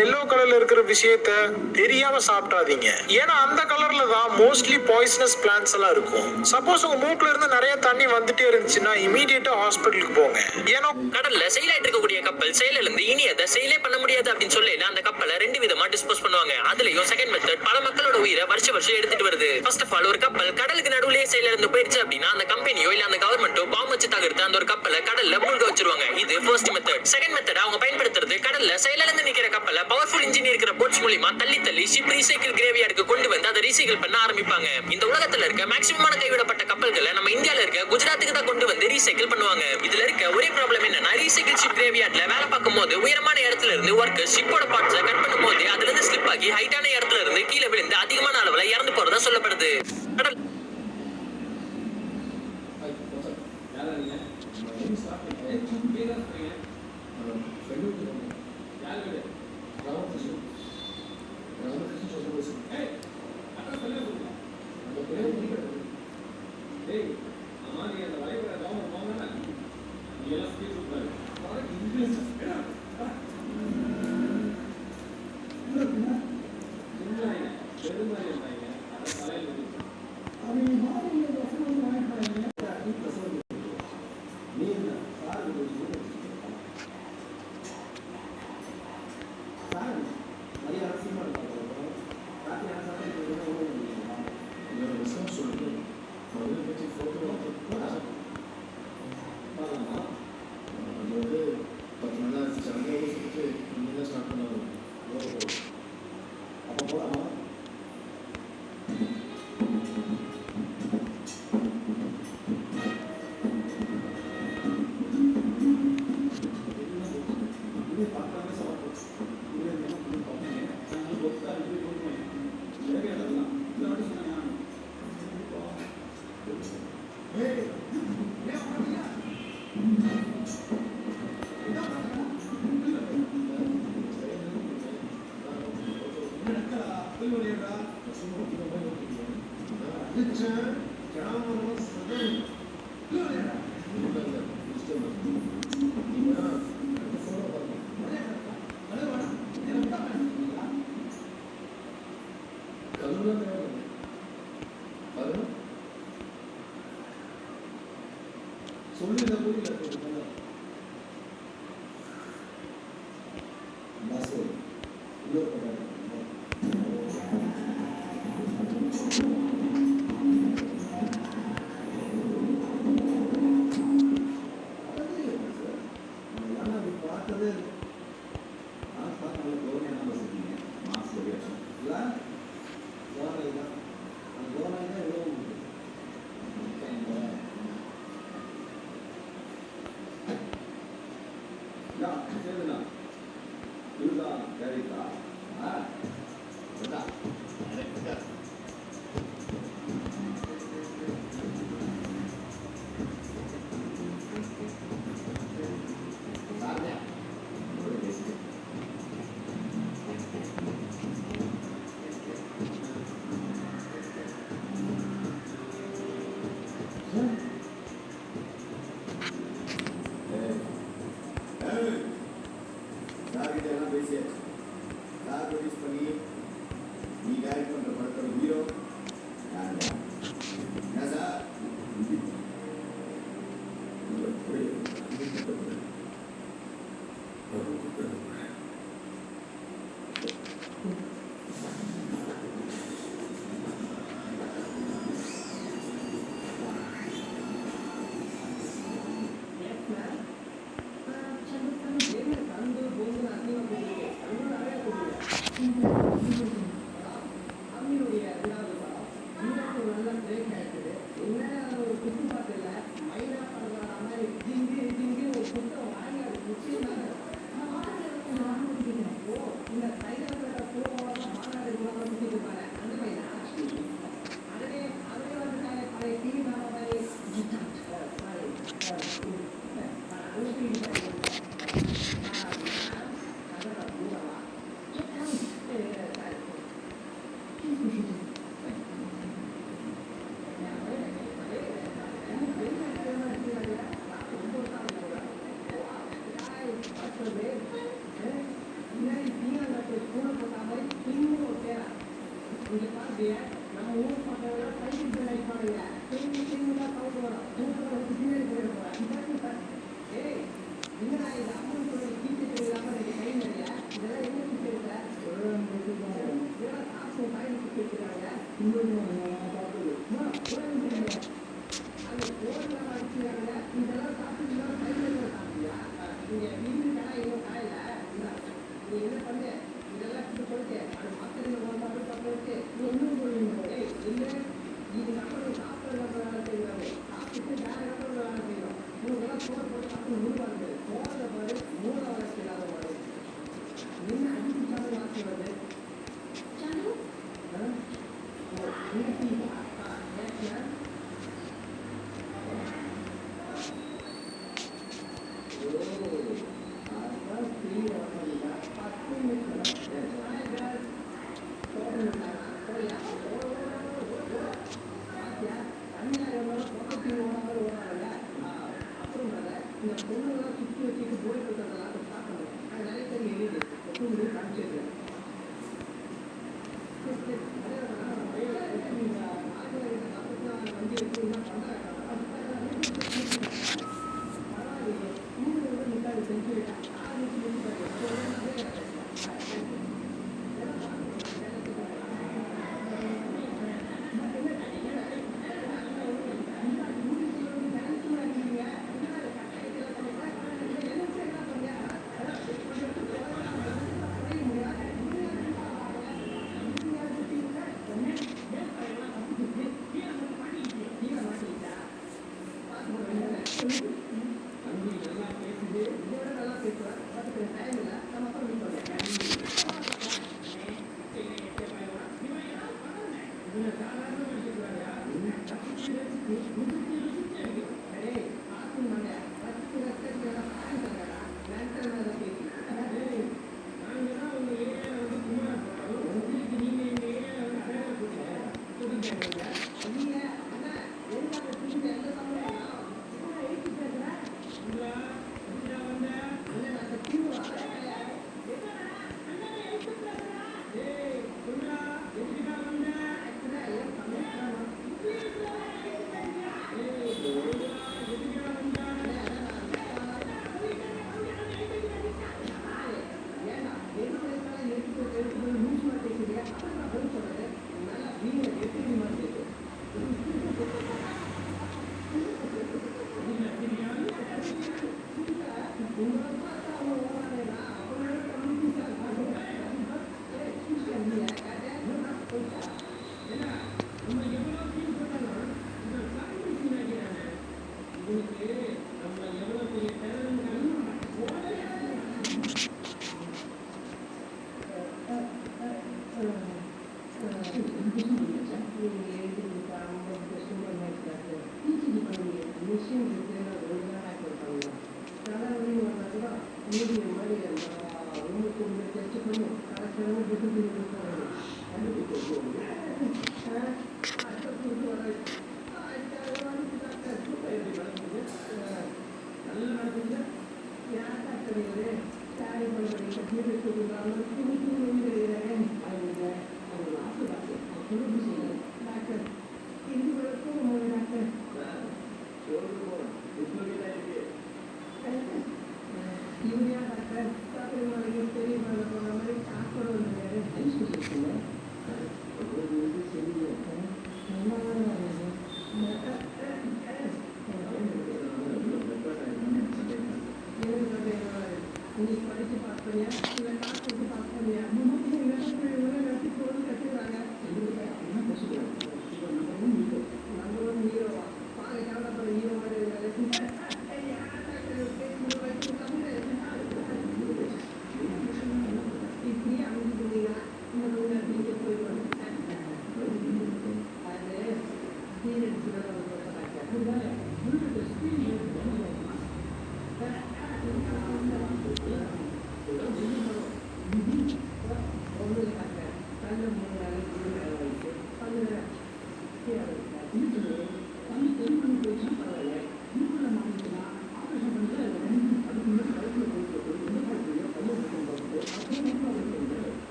Yellow கலர்ல இருக்கிற விஷயத்த தெரியாம சாப்பிடாதீங்க. ஏன்னா அந்த கலர்ல தான் மோஸ்ட்லி பாய்சனஸ் பிளான்ட்ஸ் எல்லாம் இருக்கும். சப்போஸ் உங்க மூக்குல இருந்து நிறைய தண்ணி வந்துட்டே இருந்துச்சுன்னா இமீடியட்டா ஹாஸ்பிட்டலுக்கு போங்க. ஏன்னா கடல்ல செயலாயிட்டு இருக்கக்கூடிய கப்பல் செயல இருந்து இனி அதை செயலே பண்ண முடியாது அப்படின்னு சொல்லி அந்த கப்பலை 2 விதமா டிஸ்போஸ் பண்ணுவாங்க. அதுலயும் செகண்ட் மெத்தட் பல மக்களோட உயிரை வருஷம் எடுத்துட்டு வருது. ஃபர்ஸ்ட் ஆஃப் ஆல் ஒரு கப்பல் கடலுக்கு நடுவுலயே செயல இருந்து போயிடுச்சு அப்படின்னா அந்த கம்பெனியோ இல்ல அந்த கவர்மெண்டோ பாம்பு வச்சு தகர்த்து அந்த ஒரு கப்பலை கடல்ல மூழ்க வச்சிருவாங்க. இது ஃபர்ஸ்ட் மெத்தட். செகண்ட் மெத்தட் அவங்க பயன்படுத்துறது கடல்ல செயல இருந்து நிக்கிற கப்பலை பவர்ஃபுல் இன்ஜின் இருக்கிற போட்ஸ் மூலமா தள்ளி ஷிப் ரீசைக்கிள் கிரேவியார்டுக்கு கொண்டு வந்து அதை ரீசைக்கிள் பண்ண ஆரம்பிப்பாங்க. இந்த உலகத்துல இருக்க மேக்ஸிமமான கைவிடப்பட்ட கப்பல்களை நம்ம இந்தியால இருக்க குஜராத்துக்கு தான் கொண்டு வந்து ரீசைக்கிள் பண்ணுவாங்க. இதுல இருக்க ஒரே ப்ராப்ளம் என்னன்னா ரீசைக்கிள் ஷிப் கிரேவியார்ட்ல வேலை பார்க்கும் போது உயரமான இடத்துல இருந்து ஒர்க்கர் ஷிப்போட பார்ட்ஸை கட் பண்ணும் போது அதுல இருந்து ஸ்லிப் ஆகி ஹைட்டான இடத்துல இருந்து கீழே விழுந்து அதிகமான அளவுல இறந்து போறதா சொல்லப்படுது. கடல் கிட்ட எல்லாம் பேசியாச்சு. சார் ப்ரொடியூஸ் பண்ணி நீ டைரக்ட் பண்ற படத்தோட ஹீரோ நான் தான். என்ன சார்?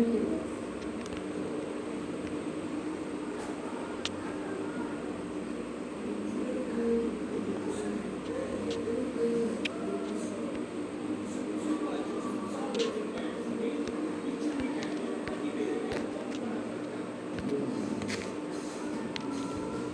என்னோட